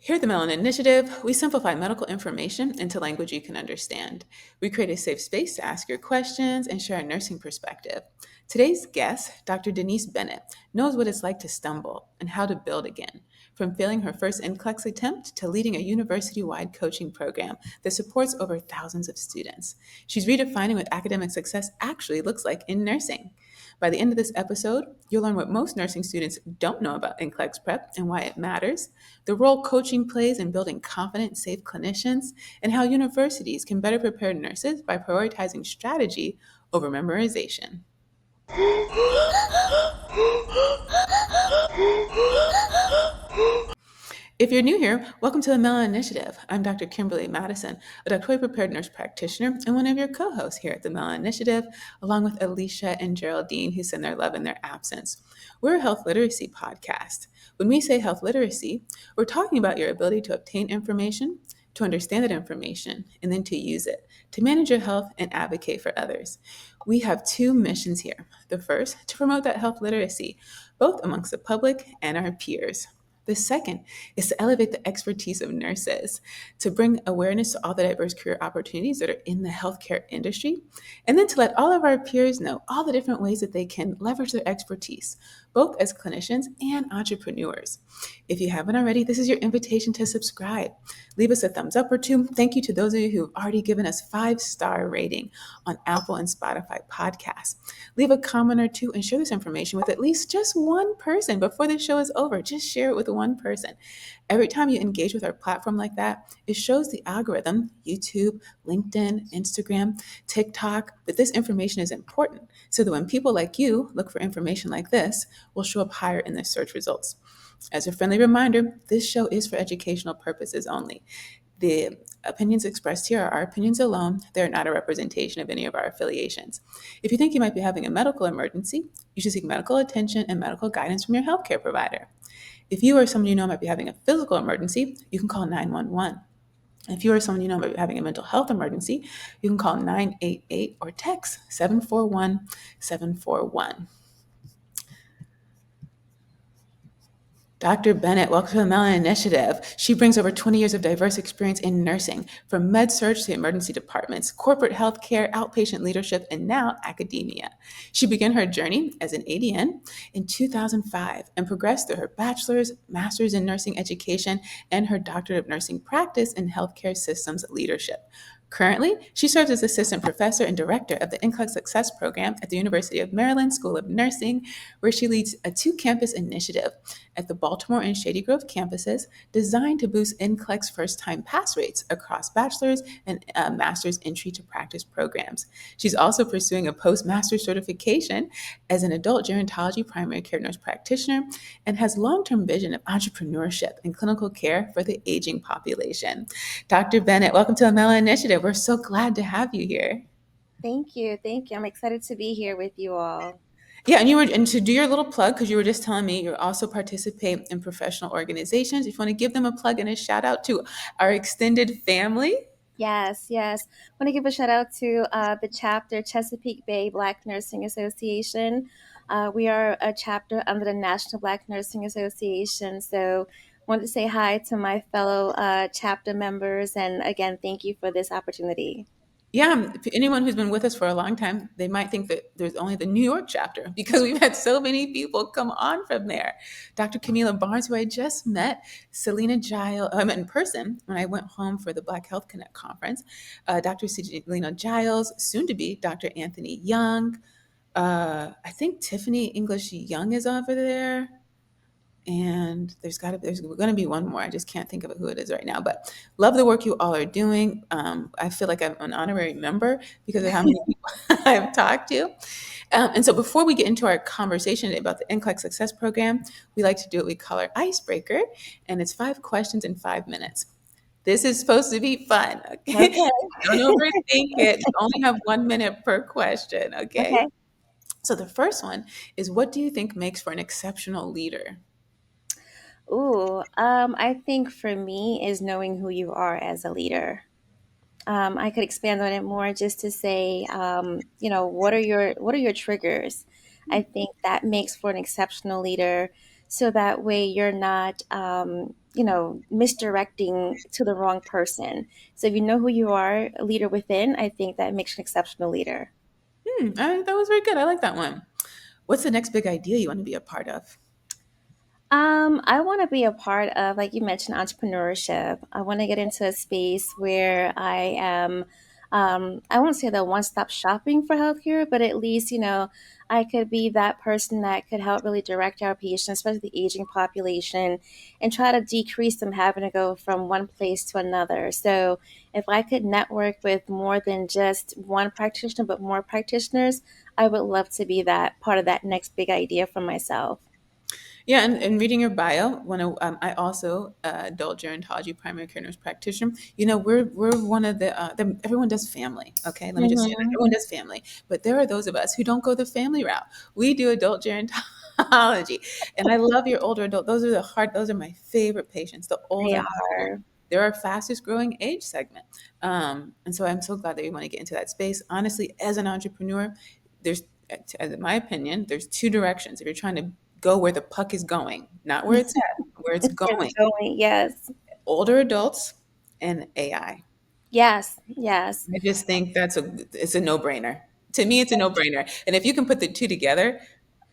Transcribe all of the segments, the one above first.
Here at the Melanin Initiative, we simplify medical information into language you can understand. We create a safe space to ask your questions and share a nursing perspective. Today's guest, Dr. Denise Bennett, knows what it's like to stumble and how to build again. From failing her first NCLEX attempt to leading a university-wide coaching program that supports over thousands of students. She's redefining what academic success actually looks like in nursing. By the end of this episode, you'll learn what most nursing students don't know about NCLEX prep and why it matters, the role coaching plays in building confident, safe clinicians, and how universities can better prepare nurses by prioritizing strategy over memorization. If you're new here, welcome to the Melanin Initiative. I'm Dr. Kimberly Madison, a doctorally prepared nurse practitioner and one of your co-hosts here at the Melanin Initiative, along with Alicia and Geraldine, who send their love in their absence. We're a health literacy podcast. When we say health literacy, we're talking about your ability to obtain information, to understand that information, and then to use it, to manage your health and advocate for others. We have two missions here. The first, to promote that health literacy, both amongst the public and our peers. The second is to elevate the expertise of nurses, to bring awareness to all the diverse career opportunities that are in the healthcare industry, and then to let all of our peers know all the different ways that they can leverage their expertise, both as clinicians and entrepreneurs. If you haven't already, this is your invitation to subscribe. Leave us a thumbs up or two. Thank you to those of you who have already given us 5-star rating on Apple and Spotify podcasts. Leave a comment or two and share this information with at least just one person before the show is over. Just share it with one person. Every time you engage with our platform like that, it shows the algorithm, YouTube, LinkedIn, Instagram, TikTok, that this information is important so that when people like you look for information like this, we'll show up higher in the search results. As a friendly reminder, this show is for educational purposes only. The opinions expressed here are our opinions alone. They're not a representation of any of our affiliations. If you think you might be having a medical emergency, you should seek medical attention and medical guidance from your healthcare provider. If you or someone you know might be having a physical emergency, you can call 911. If you or someone you know might be having a mental health emergency, you can call 988 or text 741 741. Dr. Bennett, welcome to the Melanin Initiative. She brings over 20 years of diverse experience in nursing, from med-surg to emergency departments, corporate healthcare, outpatient leadership, and now academia. She began her journey as an ADN in 2005 and progressed through her bachelor's, master's in nursing education, and her doctorate of nursing practice in healthcare systems leadership. Currently, she serves as assistant professor and director of the NCLEX Success Program at the University of Maryland School of Nursing, where she leads a 2-campus initiative at the Baltimore and Shady Grove campuses designed to boost NCLEX first-time pass rates across bachelor's and master's entry to practice programs. She's also pursuing a postmaster's certification as an adult gerontology primary care nurse practitioner and has long-term vision of entrepreneurship and clinical care for the aging population. Dr. Bennett, welcome to the Melanin Initiative. We're so glad to have you here. Thank you. I'm excited to be here with you all. Yeah, and to do your little plug, because you were just telling me you also participate in professional organizations. If you want to give them a plug and a shout out to our extended family. Yes. I want to give a shout out to the chapter Chesapeake Bay Black Nursing Association. We are a chapter under the National Black Nursing Association. So I wanted to say hi to my fellow chapter members. And again, thank you for this opportunity. Yeah, anyone who's been with us for a long time, they might think that there's only the New York chapter because we've had so many people come on from there. Dr. Camila Barnes, who I just met, Selena Giles, I met in person when I went home for the Black Health Connect conference. Dr. Selena Giles, soon to be Dr. Anthony Young. I think Tiffany English Young is over there. And there's going to be one more. I just can't think of who it is right now. But love the work you all are doing. I feel like I'm an honorary member because of how many people I've talked to. And so before we get into our conversation today about the NCLEX Success Program, we like to do what we call our Icebreaker, and it's 5 questions in 5 minutes. This is supposed to be fun, okay? Okay. Don't overthink it. You only have 1 minute per question, okay? Okay. So the first one is, what do you think makes for an exceptional leader? I think for me is knowing who you are as a leader. I could expand on it more just to say, what are your triggers? I think that makes for an exceptional leader. So that way you're not, misdirecting to the wrong person. So if you know who you are, a leader within, I think that makes you an exceptional leader. That was very good. I like that one. What's the next big idea you want to be a part of? I want to be a part of, like you mentioned, entrepreneurship. I want to get into a space where I am, I won't say the one-stop shopping for healthcare, but at least, I could be that person that could help really direct our patients, especially the aging population, and try to decrease them having to go from one place to another. So if I could network with more than just one practitioner, but more practitioners, I would love to be that part of that next big idea for myself. Yeah, and reading your bio, I also adult gerontology primary care nurse practitioner. We're one of everyone does family. Okay, let me just say that Hmm. everyone does family, but there are those of us who don't go the family route. We do adult gerontology, and I love your older adult. Those are my favorite patients. The They older healthcare. are. They're our fastest growing age segment, and so I'm so glad that you want to get into that space. Honestly, as an entrepreneur, there's, in my opinion, there's two directions. If you're trying to go where the puck is going, not where it's at, where it's It's going. going, yes. Older adults and AI. Yes, yes. I just think it's a no-brainer. To me, it's a no-brainer. And if you can put the two together,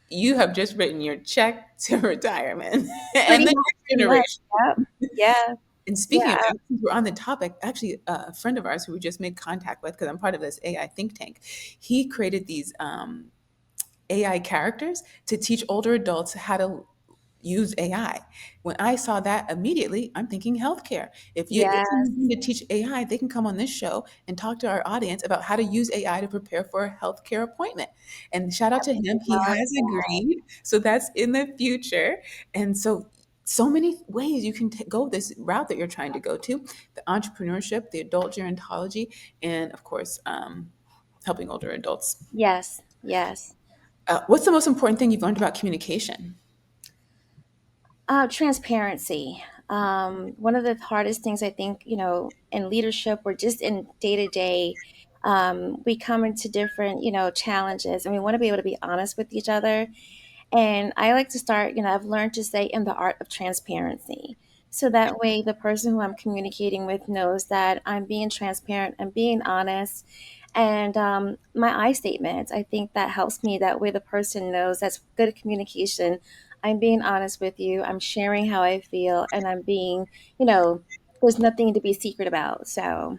you have just written your check to retirement and the next Pretty much. generation. Yep. Yeah. And speaking of Yeah. that, since we're on the topic, actually, a friend of ours who we just made contact with, because I'm part of this AI think tank, he created these AI characters to teach older adults how to use AI. When I saw that immediately, I'm thinking healthcare. If Yes. someone's going to teach AI, they can come on this show and talk to our audience about how to use AI to prepare for a healthcare appointment. And shout out to him, he Love has that. agreed. So that's in the future. And so many ways you can go this route that you're trying to go to: the entrepreneurship, the adult gerontology, and of course, helping older adults. Yes. Yes. What's the most important thing you've learned about communication? Transparency. One of the hardest things I think, in leadership or just in day to day, we come into different, challenges, and we want to be able to be honest with each other. And I like to start, I've learned to say in the art of transparency. So that way, the person who I'm communicating with knows that I'm being transparent and being honest. And my I statements, I think that helps me. That way, the person knows that's good communication. I'm being honest with you. I'm sharing how I feel, and I'm being, there's nothing to be secret about. So,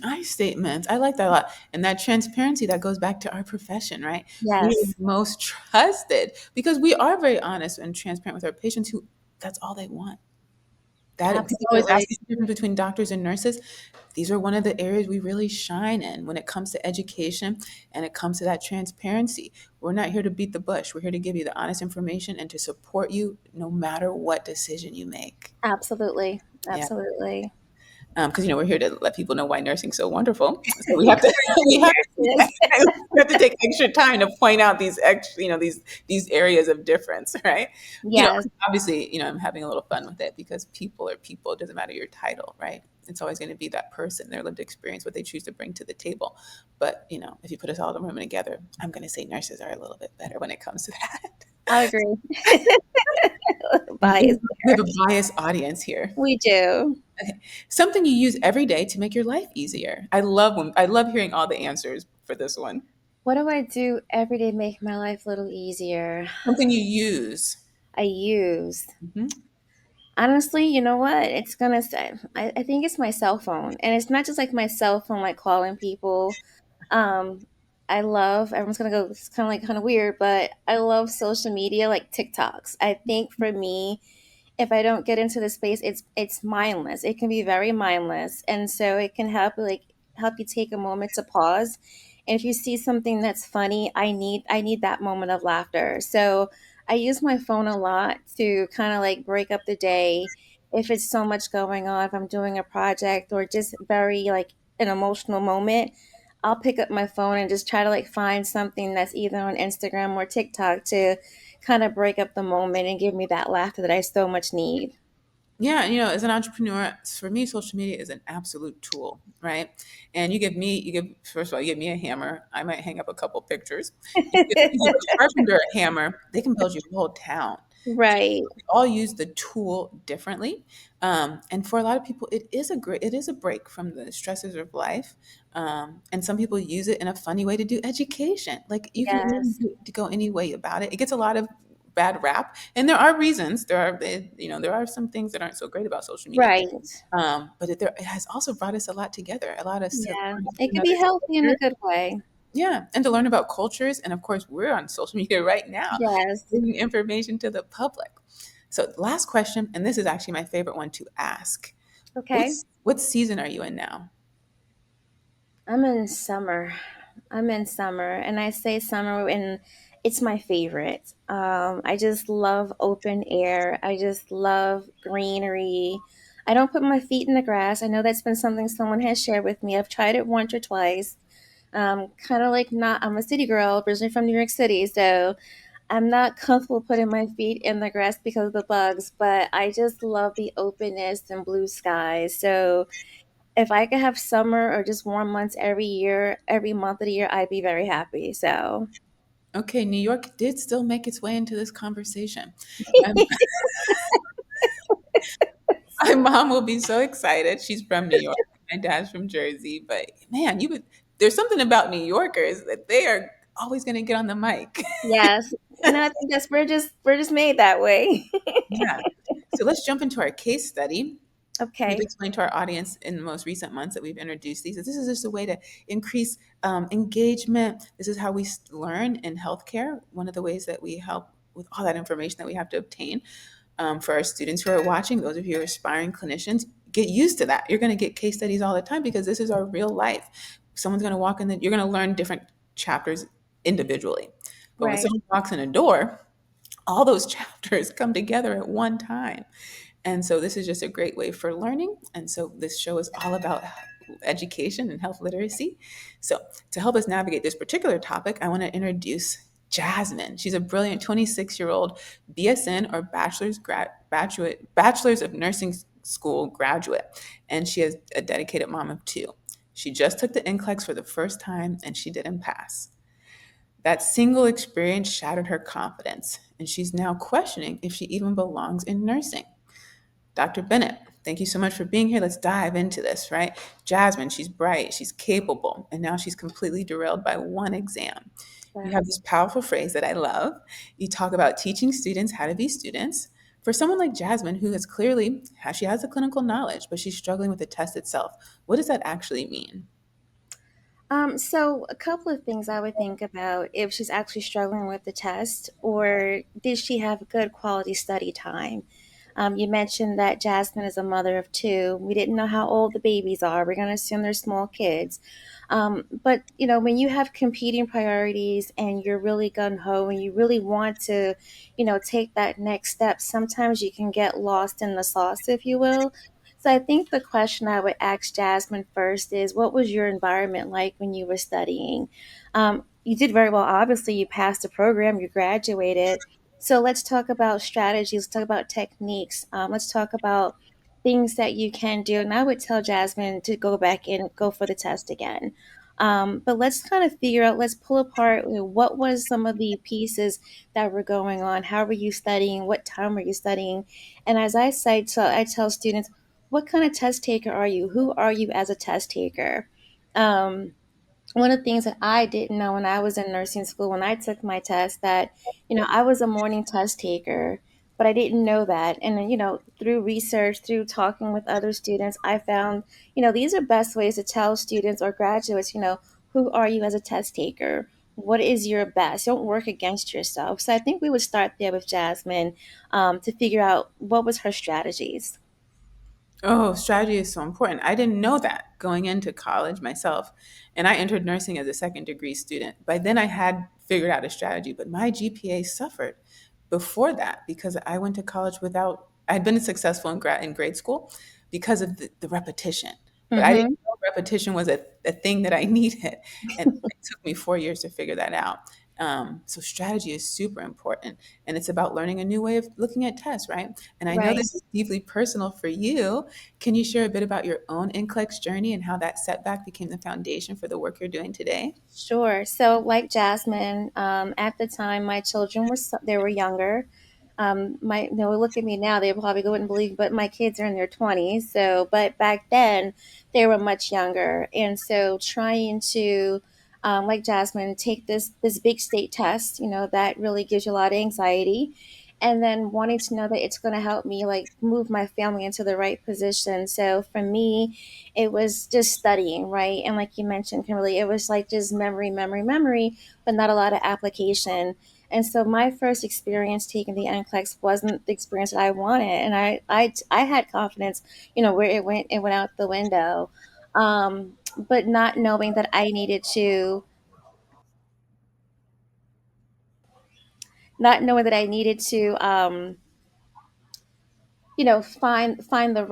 I statements. I like that a lot. And that transparency that goes back to our profession, right? We are yes, the most trusted because we are very honest and transparent with our patients who that's all they want. That people always absolutely. ask us the difference between doctors and nurses. These are one of the areas we really shine in when it comes to education and it comes to that transparency. We're not here to beat the bush. We're here to give you the honest information and to support you no matter what decision you make. Absolutely. Yeah. Absolutely. Because we're here to let people know why nursing's so wonderful. So we have to we have Yes. we have to take extra time to point out these extra these areas of difference, right? Yes. Obviously, I'm having a little fun with it because people are people. It doesn't matter your title, right? It's always going to be that person, their lived experience, what they choose to bring to the table. But if you put us all in a room together, I'm going to say nurses are a little bit better when it comes to that. I agree. we Bias have there. a biased audience here. We do. Okay. Something you use every day to make your life easier. I love hearing all the answers for this one. What do I do every day to make my life a little easier? Something you use. I use. Mhm. Honestly, you know what? It's gonna say I think it's my cell phone. And it's not just like my cell phone like calling people. Um I love everyone's gonna go, it's kind of weird, but I love social media like TikToks. I think for me, if I don't get into the space, it's mindless. It can be very mindless, and so it can help you take a moment to pause. And if you see something that's funny, I need that moment of laughter. So I use my phone a lot to kind of like break up the day. If it's so much going on, if I'm doing a project or just very like an emotional moment, I'll pick up my phone and just try to like find something that's either on Instagram or TikTok to kind of break up the moment and give me that laughter that I so much need. Yeah, as an entrepreneur, for me, social media is an absolute tool, right? And first of all, you give me a hammer, I might hang up a couple pictures. You give a carpenter a hammer, they can build you a whole town. Right. We all use the tool differently, and for a lot of people, it is a break from the stresses of life. And some people use it in a funny way to do education. Like you can really Yes. to go any way about it. It gets a lot of bad rap, and there are reasons. There are some things that aren't so great about social media. Right. It has also brought us a lot together, allowed us to Yeah. learn It one could be another's healthy in a culture. good way. Yeah, and to learn about cultures. And of course, we're on social media right now, Yes. bringing information to the public. So, last question, and this is actually my favorite one to ask. Okay. What season are you in now? I'm in summer. I'm in summer, and I say summer, and it's my favorite. I just love open air. I just love greenery. I don't put my feet in the grass. I know that's been something someone has shared with me. I've tried it once or twice. Kind of like not. I'm a city girl, originally from New York City, so I'm not comfortable putting my feet in the grass because of the bugs. But I just love the openness and blue skies. So if I could have summer or just warm months every year, every month of the year, I'd be very happy. So, Okay, New York did still make its way into this conversation. My, my mom will be so excited. She's from New York. My dad's from Jersey. But man, there's something about New Yorkers that they are always going to get on the mic. yes, I think that's we're just made that way. Yeah. So let's jump into our case study. We've Okay, explained to our audience in the most recent months that we've introduced these. This is just a way to increase engagement. This is how we learn in healthcare. One of the ways that we help with all that information that we have to obtain for our students who are watching, those of you who are aspiring clinicians, get used to that. You're going to get case studies all the time because this is our real life. Someone's going to walk in, you're going to learn different chapters individually. But when right. someone walks in a door, all those chapters come together at one time. And so this is just a great way for learning. And so this show is all about education and health literacy. So to help us navigate this particular topic, I want to introduce Jasmine. She's a brilliant 26-year-old BSN or bachelor's of nursing school graduate, and she is a dedicated mom of two. She just took the NCLEX for the first time and she didn't pass. That single experience shattered her confidence, and she's now questioning if she even belongs in nursing. Dr. Bennett, thank you so much for being here. Let's dive into this, right? Jasmine, she's bright, she's capable, and now she's completely derailed by one exam. You Yeah. have this powerful phrase that I love. You talk about teaching students how to be students. For someone like Jasmine, who is clearly, she has the clinical knowledge, but she's struggling with the test itself, what does that actually mean? So a couple of things I would think about if she's actually struggling with the test, or did she have good quality study time? You mentioned that Jasmine is a mother of two. We didn't know how old the babies are. We're going to assume they're small kids. But when you have competing priorities and you're really gun ho and you really want to, take that next step, sometimes you can get lost in the sauce, if you will. So I think the question I would ask Jasmine first is, what was your environment like when you were studying? You did very well. Obviously, you passed the program, you graduated. So let's talk about strategies. Let's talk about techniques. Let's talk about things that you can do. And I would tell Jasmine to go back and go for the test again. But let's kind of figure out, let's pull apart, what was some of the pieces that were going on? How were you studying? What time were you studying? And as I say, so I tell students, what kind of test taker are you? Who are you as a test taker? Um, One of the things that I didn't know when I was in nursing school, when I took my test, that, I was a morning test taker, but I didn't know that. And then, through research, through talking with other students, I found, these are best ways to tell students or graduates, who are you as a test taker? What is your best? Don't work against yourself. So I think we would start there with Jasmine, to figure out what was her strategies. Oh, strategy is so important. I didn't know that going into college myself. And I entered nursing as a second degree student. By then, I had figured out a strategy, but my GPA suffered before that because I went to college without, I'd been successful in grade school because of the repetition. But I didn't Mm-hmm. know repetition was a thing that I needed. And it took me 4 years to figure that out. So strategy is super important. And it's about learning a new way of looking at tests, right? And I know Right. this is deeply personal for you. Can you share a bit about your own NCLEX journey and how that setback became the foundation for the work you're doing today? Sure. So, like Jasmine, at the time, my children they were younger. look at me now, they probably wouldn't believe, but my kids are in their 20s. So, but back then they were much younger. And so trying to, like Jasmine, take this big state test, that really gives you a lot of anxiety. And then wanting to know that it's going to help me like move my family into the right position. So for me, it was just studying, right? And like you mentioned, Kimberly, it was like just memory, memory, memory, but not a lot of application. And so my first experience taking the NCLEX wasn't the experience that I wanted, and I had confidence, where it went out the window, but not knowing that I needed to, not knowing that I needed to, find the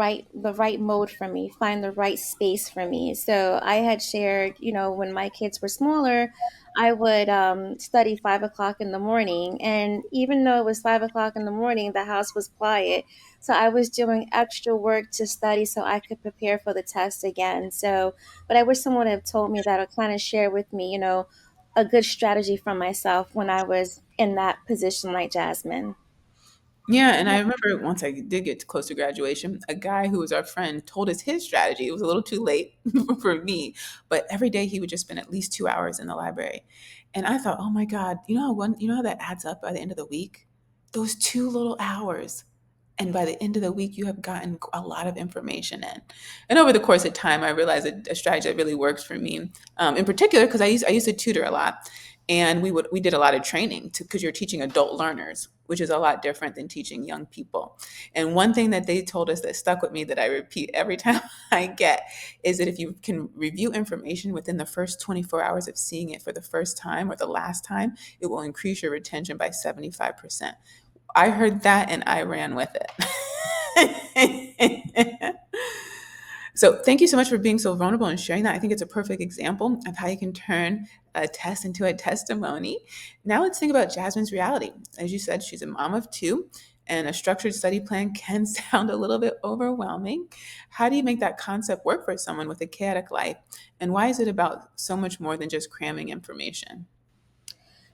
right mode for me, find the right space for me. So I had shared, when my kids were smaller, I would study 5 o'clock in the morning, and even though it was 5 o'clock in the morning, the house was quiet. So I was doing extra work to study so I could prepare for the test again. So, but I wish someone had told me that, or kind of share with me, a good strategy for myself when I was in that position, like Jasmine. Yeah, and I remember once I did get close to graduation, a guy who was our friend told us his strategy. It was a little too late for me, but every day he would just spend at least 2 hours in the library. And I thought, oh my God, you know how that adds up by the end of the week? Those 2 little hours. And by the end of the week, you have gotten a lot of information in. And over the course of time, I realized a strategy that really works for me, in particular, because I used to tutor a lot, and we did a lot of training because you're teaching adult learners, which is a lot different than teaching young people. And one thing that they told us that stuck with me that I repeat every time I get is that if you can review information within the first 24 hours of seeing it for the first time or the last time, it will increase your retention by 75%. I heard that and I ran with it. So thank you so much for being so vulnerable and sharing that. I think it's a perfect example of how you can turn a test into a testimony. Now let's think about Jasmine's reality. As you said, she's a mom of two, and a structured study plan can sound a little bit overwhelming. How do you make that concept work for someone with a chaotic life? And why is it about so much more than just cramming information?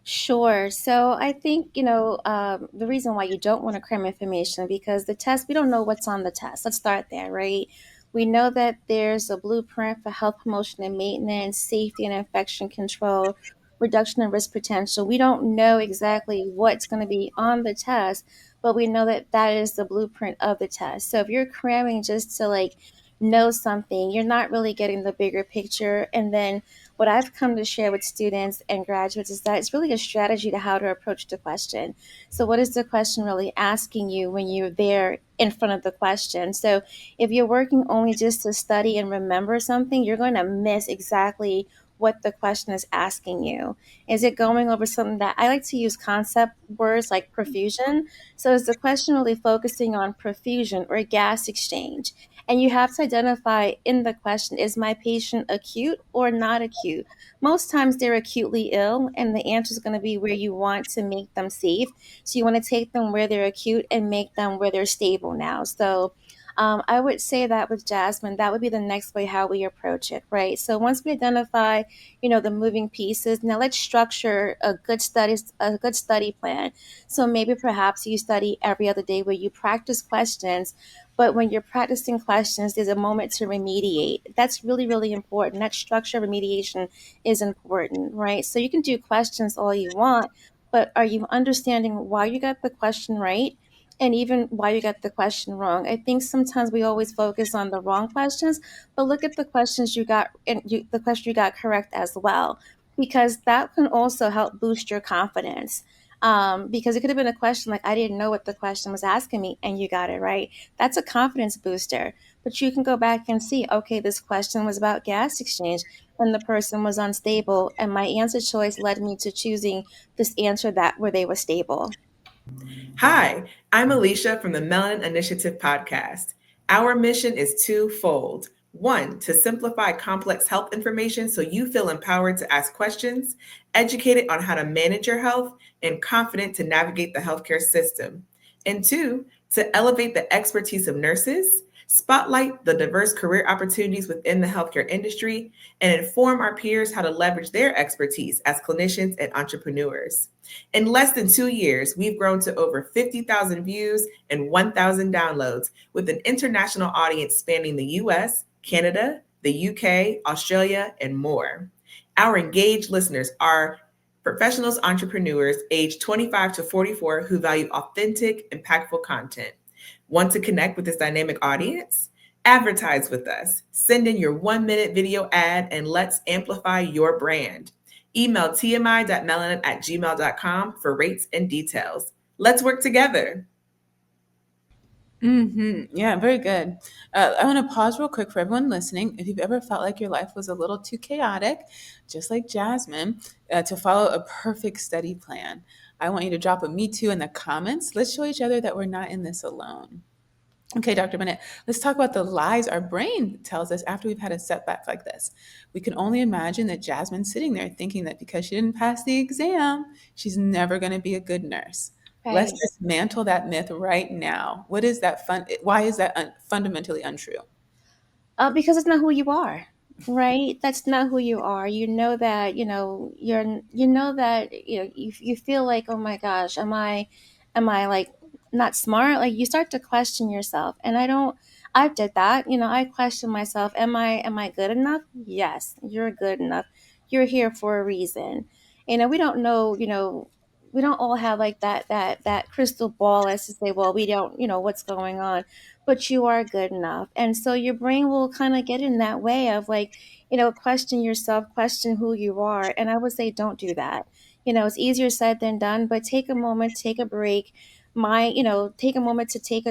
Sure. So I think, the reason why you don't want to cram information, because the test, we don't know what's on the test. Let's start there, right? We know that there's a blueprint for health promotion and maintenance, safety and infection control, reduction of risk potential. We don't know exactly what's going to be on the test, but we know that that is the blueprint of the test. So if you're cramming just to like know something, you're not really getting the bigger picture. And then what I've come to share with students and graduates is that it's really a strategy to how to approach the question. So, what is the question really asking you when you're there in front of the question? So, if you're working only just to study and remember something, you're going to miss exactly what the question is asking you. Is it going over something that I like to use concept words like perfusion? So, is the question really focusing on perfusion or gas exchange? And you have to identify in the question, is my patient acute or not acute? Most times they're acutely ill, and the answer is going to be where you want to make them safe. So you want to take them where they're acute and make them where they're stable now. So I would say that with Jasmine, that would be the next way how we approach it, right? So once we identify, the moving pieces, now let's structure a good study plan. So maybe perhaps you study every other day where you practice questions, but when you're practicing questions, there's a moment to remediate. That's really, really important. That structure of remediation is important, right? So you can do questions all you want, but are you understanding why you got the question right? And even why you got the question wrong. I think sometimes we always focus on the wrong questions, but look at the questions you got and the question you got correct as well, because that can also help boost your confidence. Because it could have been a question like, I didn't know what the question was asking me, and you got it right. That's a confidence booster. But you can go back and see, okay, this question was about gas exchange, and the person was unstable, and my answer choice led me to choosing this answer that where they were stable. Hi, I'm Alicia from the Melanin Initiative Podcast. Our mission is twofold. One, to simplify complex health information so you feel empowered to ask questions, educated on how to manage your health, and confident to navigate the healthcare system. And two, to elevate the expertise of nurses spotlight the diverse career opportunities within the healthcare industry, and inform our peers how to leverage their expertise as clinicians and entrepreneurs. In less than 2 years, we've grown to over 50,000 views and 1,000 downloads, with an international audience spanning the US, Canada, the UK, Australia, and more. Our engaged listeners are professionals, entrepreneurs aged 25 to 44 who value authentic, impactful content. Want to connect with this dynamic audience? Advertise with us. Send in your 1 minute video ad and let's amplify your brand. Email tmi.melanin@gmail.com for rates and details. Let's work together. Yeah, very good. I want to pause real quick for everyone listening. If you've ever felt like your life was a little too chaotic, just like Jasmine, to follow a perfect study plan, I want you to drop a me too in the comments. Let's show each other that we're not in this alone. Okay, Dr. Bennett, let's talk about the lies our brain tells us after we've had a setback like this. We can only imagine that Jasmine's sitting there thinking that because she didn't pass the exam, she's never going to be a good nurse. Let's Right. dismantle that myth right now. What is that fun? Why is that fundamentally untrue? Because it's not who you are, right? That's not who you are. You know that, you know that, you feel like, oh my gosh, am I like not smart? Like you start to question yourself. And I did that. I question myself. Am I good enough? Yes, you're good enough. You're here for a reason. We don't know, we don't all have like that crystal ball as to say, well, we don't, what's going on, but you are good enough. And so your brain will kind of get in that way of like, question yourself, question who you are. And I would say, don't do that. It's easier said than done, but take a moment, take a break. Take a moment to take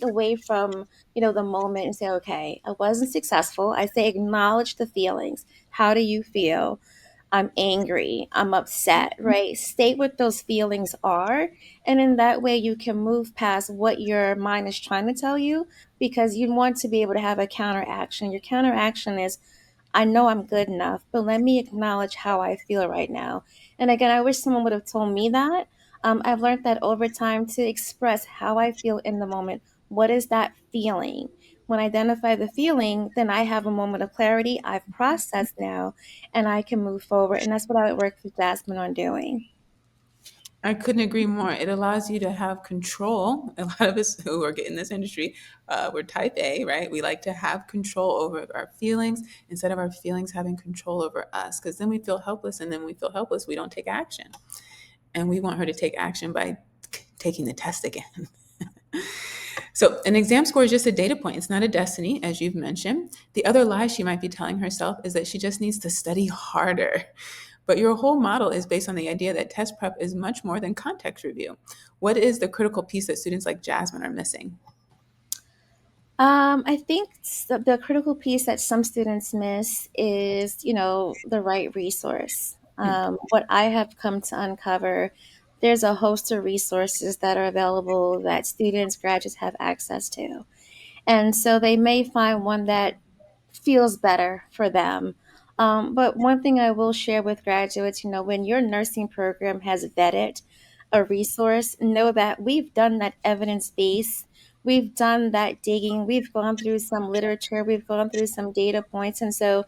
away from, the moment and say, okay, I wasn't successful. I say, acknowledge the feelings. How do you feel? I'm angry, I'm upset, right? State what those feelings are. And in that way, you can move past what your mind is trying to tell you because you want to be able to have a counteraction. Your counteraction is, I know I'm good enough, but let me acknowledge how I feel right now. And again, I wish someone would have told me that. I've learned that over time to express how I feel in the moment. What is that feeling? When I identify the feeling, then I have a moment of clarity. I've processed now and I can move forward. And that's what I would work with Jasmine on doing. I couldn't agree more. It allows you to have control. A lot of us who are in this industry, we're type A, right? We like to have control over our feelings instead of our feelings having control over us, because then we feel helpless. And then when we feel helpless, we don't take action. And we want her to take action by taking the test again. So, an exam score is just a data point. It's not a destiny, as you've mentioned. The other lie she might be telling herself is that she just needs to study harder. But your whole model is based on the idea that test prep is much more than context review. What is the critical piece that students like Jasmine are missing? I think the critical piece that some students miss is, the right resource. What I have come to uncover, there's a host of resources that are available that students, graduates have access to. And so they may find one that feels better for them. But one thing I will share with graduates, when your nursing program has vetted a resource, know that we've done that evidence base. We've done that digging. We've gone through some literature. We've gone through some data points. And so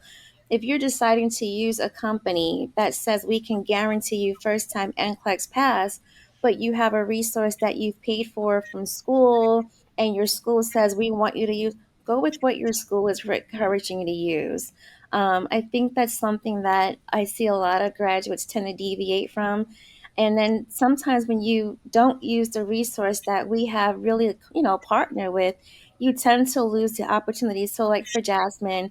if you're deciding to use a company that says we can guarantee you first time NCLEX pass, but you have a resource that you've paid for from school and your school says we want you to use, go with what your school is encouraging you to use. I think that's something that I see a lot of graduates tend to deviate from. And then sometimes when you don't use the resource that we have really, partner with, you tend to lose the opportunity. So, like for Jasmine,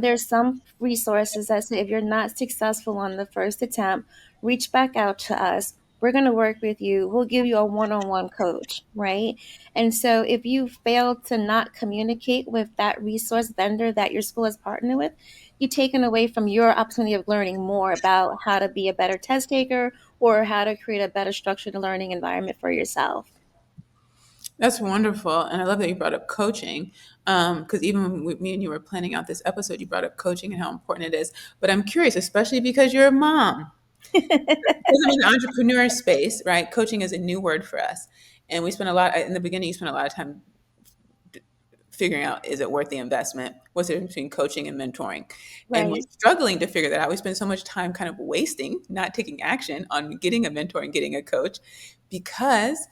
there's some resources that say if you're not successful on the first attempt, reach back out to us. We're going to work with you. We'll give you a one on one coach, right? And so if you fail to not communicate with that resource vendor that your school has partnered with, you're taken away from your opportunity of learning more about how to be a better test taker or how to create a better structured learning environment for yourself. That's wonderful. And I love that you brought up coaching. Because even when me and you were planning out this episode, you brought up coaching and how important it is. But I'm curious, especially because you're a mom. Because I'm in the entrepreneur space, right? Coaching is a new word for us. And we spent a lot, in the beginning, you spent a lot of time figuring out, is it worth the investment? What's the difference between coaching and mentoring? And we're Right. struggling to figure that out. We spend so much time kind of wasting, not taking action on getting a mentor and getting a coach because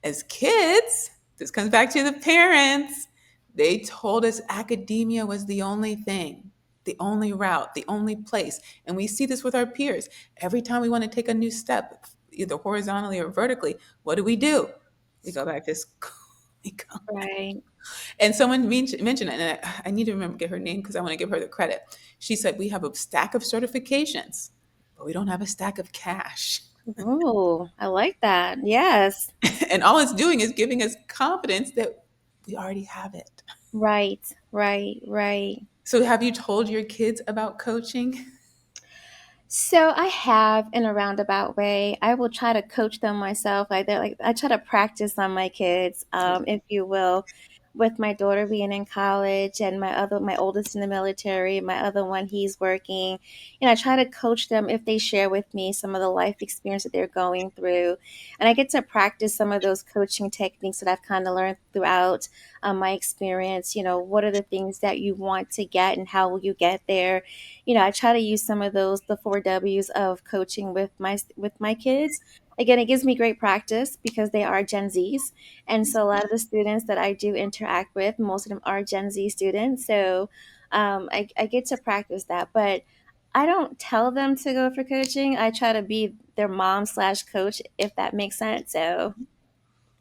as kids, this comes back to the parents. They told us academia was the only thing, the only route, the only place. And we see this with our peers. Every time we want to take a new step, either horizontally or vertically, what do? We go back to school. We go. Right. And someone mentioned it, and I need to remember get her name because I want to give her the credit. She said, we have a stack of certifications, but we don't have a stack of cash. Oh, I like that. Yes. And all it's doing is giving us confidence that we already have it. Right. Right. Right. So, have you told your kids about coaching? So I have in a roundabout way. I will try to coach them myself. Like I try to practice on my kids, if you will, with my daughter being in college and my oldest in the military, my other one he's working. And I try to coach them if they share with me some of the life experience that they're going through. And I get to practice some of those coaching techniques that I've kind of learned throughout my experience. What are the things that you want to get and how will you get there? I try to use some of those, the 4 W's of coaching with my kids. Again, it gives me great practice because they are Gen Zs. And so a lot of the students that I do interact with, most of them are Gen Z students. So I get to practice that. But I don't tell them to go for coaching. I try to be their mom/coach, if that makes sense. So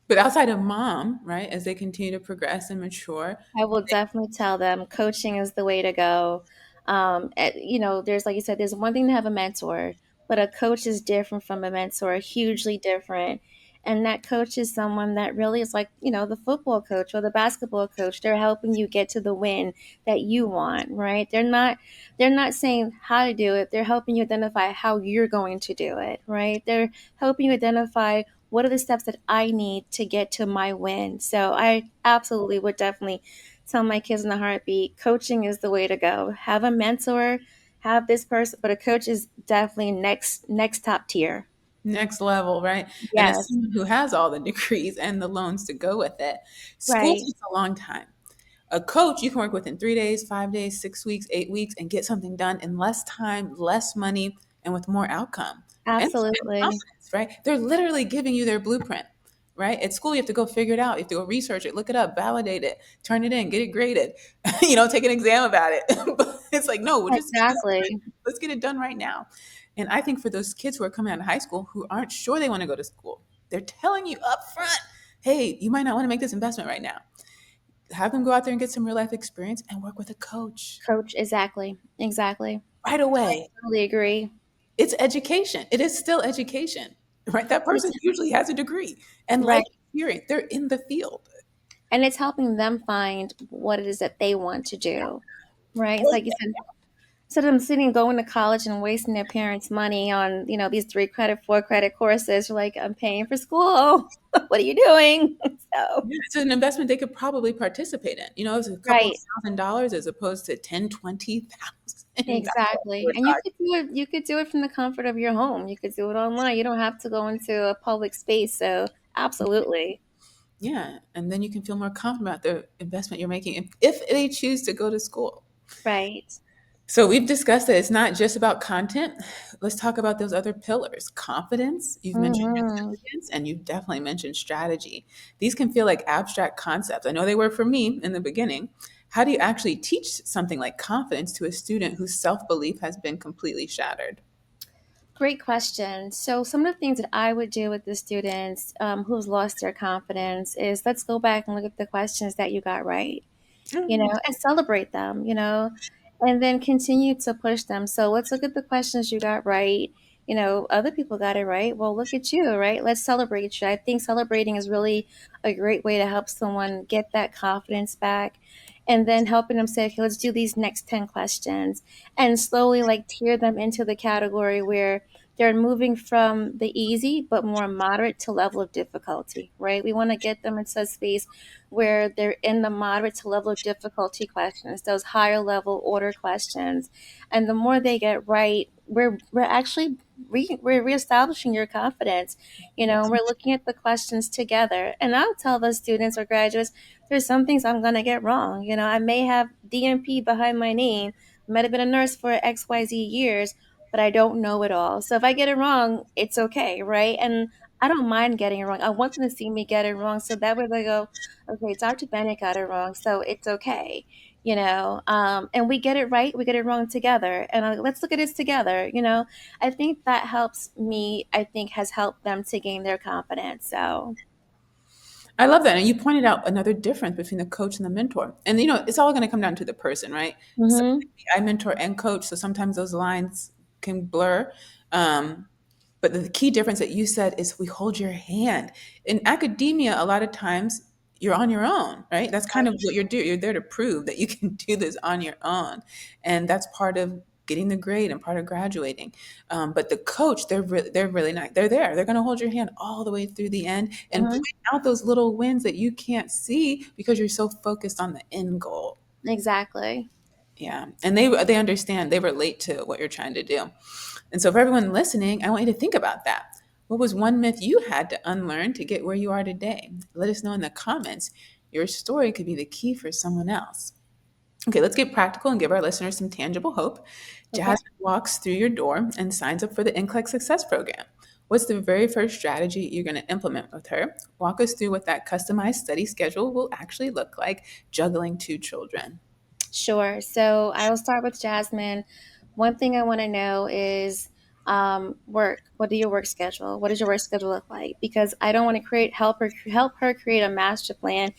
But outside of mom, right, as they continue to progress and mature, I will definitely tell them coaching is the way to go. There's, like you said, there's one thing to have a mentor, but a coach is different from a mentor, hugely different. And that coach is someone that really is like, the football coach or the basketball coach. They're helping you get to the win that you want, right? They're not saying how to do it. They're helping you identify how you're going to do it, right? They're helping you identify what are the steps that I need to get to my win. So I absolutely would definitely tell my kids in a heartbeat, coaching is the way to go. Have a mentor, have this person, but a coach is definitely next top tier. next level, right? And as Yes, someone who has all the degrees and the loans to go with it, school right. takes a long time. A coach you can work with in 3 days, 5 days, 6 weeks, 8 weeks, and get something done in less time, less money, and with more outcome and Absolutely. confidence, right? They're literally giving you their blueprint, right? At school, you have to go figure it out. You have to go research it, look it up, validate it, turn it in, get it graded, take an exam about it. But it's like, no, we'll just Exactly. let's get it done right now. And I think for those kids who are coming out of high school who aren't sure they want to go to school, they're telling you up front, hey, you might not want to make this investment right now. Have them go out there and get some real life experience and work with a coach Coach, exactly. Exactly. right away. Totally agree. It's education. It is still education, right? That person It's usually has a degree and life right. experience. They're in the field. And it's helping them find what it is that they want to do. Right. It's like you said, instead of them sitting going to college and wasting their parents' money on, these 3 credit, 4 credit courses, you're like, I'm paying for school. What are you doing? So It's an investment they could probably participate in. It's a couple of right. $1,000 as opposed to 10, 20,000. Exactly. And you could do it from the comfort of your home. You could do it online. You don't have to go into a public space. So absolutely. Yeah. And then you can feel more confident about the investment you're making if they choose to go to school. Right. So we've discussed that it's not just about content. Let's talk about those other pillars. Confidence, you've mentioned Hmm. resilience, and you've definitely mentioned strategy. These can feel like abstract concepts. I know they were for me in the beginning. How do you actually teach something like confidence to a student whose self-belief has been completely shattered? Great question. So, some of the things that I would do with the students who's lost their confidence is let's go back and look at the questions that you got right, Mm, and celebrate them, and then continue to push them. So let's look at the questions you got right. Other people got it right. Well, look at you, right? Let's celebrate you. I think celebrating is really a great way to help someone get that confidence back. And then helping them say, okay, let's do these next 10 questions and slowly like tier them into the category where they're moving from the easy but more moderate to level of difficulty, right? We want to get them into a space where they're in the moderate to level of difficulty questions, those higher level order questions. And the more they get right, we're actually we're reestablishing your confidence. We're looking at the questions together. And I'll tell the students or graduates, there's some things I'm going to get wrong. I may have DNP behind my name, might have been a nurse for XYZ years, but I don't know it all. So if I get it wrong, it's okay, right? And I don't mind getting it wrong. I want them to see me get it wrong, so that way they go, okay, Dr. Bennett got it wrong, so it's okay. And we get it right, we get it wrong together, and let's look at this together. I think that helps me. I think has helped them to gain their confidence. So. I love that. And you pointed out another difference between the coach and the mentor. And it's all going to come down to the person, right? So Mm-hmm. I mentor and coach, so sometimes those lines can blur. Um, but the key difference that you said is we hold your hand. In academia, a lot of times you're on your own, right? That's kind of what you're doing. You're there to prove that you can do this on your own. And that's part of getting the grade and part of graduating. But the coach, they're really nice. They're there. They're going to hold your hand all the way through the end and Mm-hmm. point out those little wins that you can't see because you're so focused on the end goal. Exactly. Yeah, and they understand. They relate to what you're trying to do. And so, for everyone listening, I want you to think about that. What was one myth you had to unlearn to get where you are today? Let us know in the comments. Your story could be the key for someone else. Okay, let's get practical and give our listeners some tangible hope. Okay. Jasmine walks through your door and signs up for the NCLEX Success Program. What's the very first strategy you're going to implement with her? Walk us through what that customized study schedule will actually look like, juggling two children. Sure. So I will start with Jasmine. One thing I want to know is work. What do your work schedule? What does your work schedule look like? Because I don't want to help her create a master plan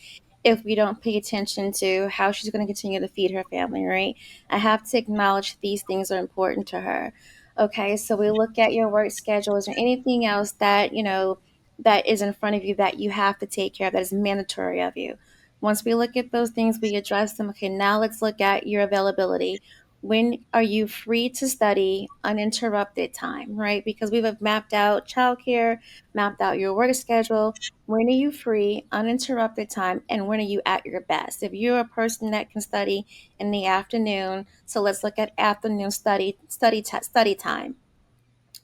if we don't pay attention to how she's going to continue to feed her family, right? I have to acknowledge these things are important to her. Okay, so we look at your work schedule. Is there anything else that, that is in front of you that you have to take care of that is mandatory of you? Once we look at those things, we address them. Okay, now let's look at your availability. When are you free to study uninterrupted time, right? Because we've mapped out childcare, mapped out your work schedule. When are you free, uninterrupted time, and when are you at your best? If you're a person that can study in the afternoon, so let's look at afternoon study time.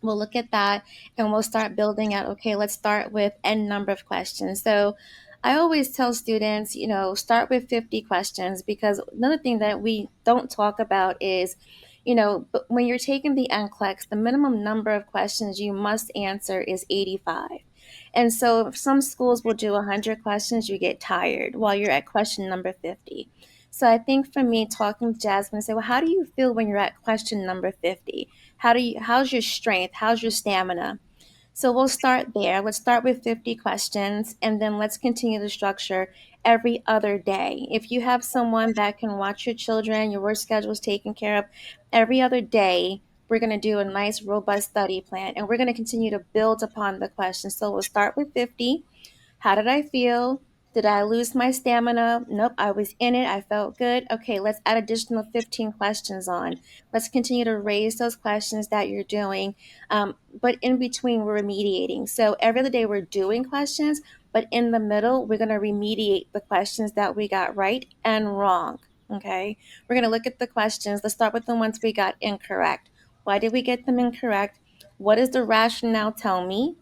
We'll look at that and we'll start building out. Okay, let's start with n number of questions. So I always tell students, start with 50 questions, because another thing that we don't talk about is, but when you're taking the NCLEX, the minimum number of questions you must answer is 85. And so if some schools will do 100 questions, you get tired while you're at question number 50. So I think for me, talking to Jasmine, say, well, how do you feel when you're at question number 50? How's your strength? How's your stamina? So we'll start there. Let's start with 50 questions, and then let's continue the structure every other day. If you have someone that can watch your children, your work schedule is taken care of, every other day, we're going to do a nice, robust study plan, and we're going to continue to build upon the questions. So we'll start with 50. How did I feel? Did I lose my stamina? Nope, I was in it. I felt good. Okay, let's add additional 15 questions on. Let's continue to raise those questions that you're doing. But in between, we're remediating. So every other day, we're doing questions, but in the middle, we're going to remediate the questions that we got right and wrong. Okay, we're going to look at the questions. Let's start with the ones we got incorrect. Why did we get them incorrect? What does the rationale tell me?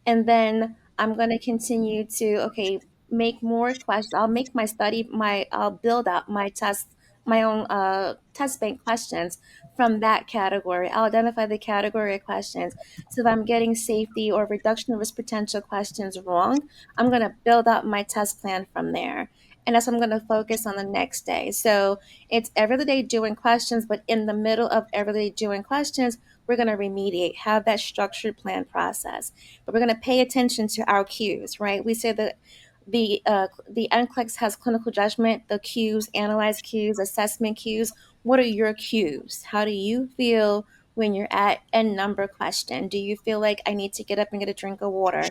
And then I'm going to continue to, okay, make more questions. I'll build up my test, my own test bank questions from that category. I'll identify the category of questions. So if I'm getting safety or reduction of risk potential questions wrong, I'm going to build up my test plan from there. And that's what I'm going to focus on the next day. So it's every other day doing questions, but in the middle of every day doing questions, we're going to remediate, have that structured plan process. But we're going to pay attention to our cues, right? We say that the NCLEX has clinical judgment, the cues, analyze cues, assessment cues. What are your cues? How do you feel when you're at a number question? Do you feel like I need to get up and get a drink of water?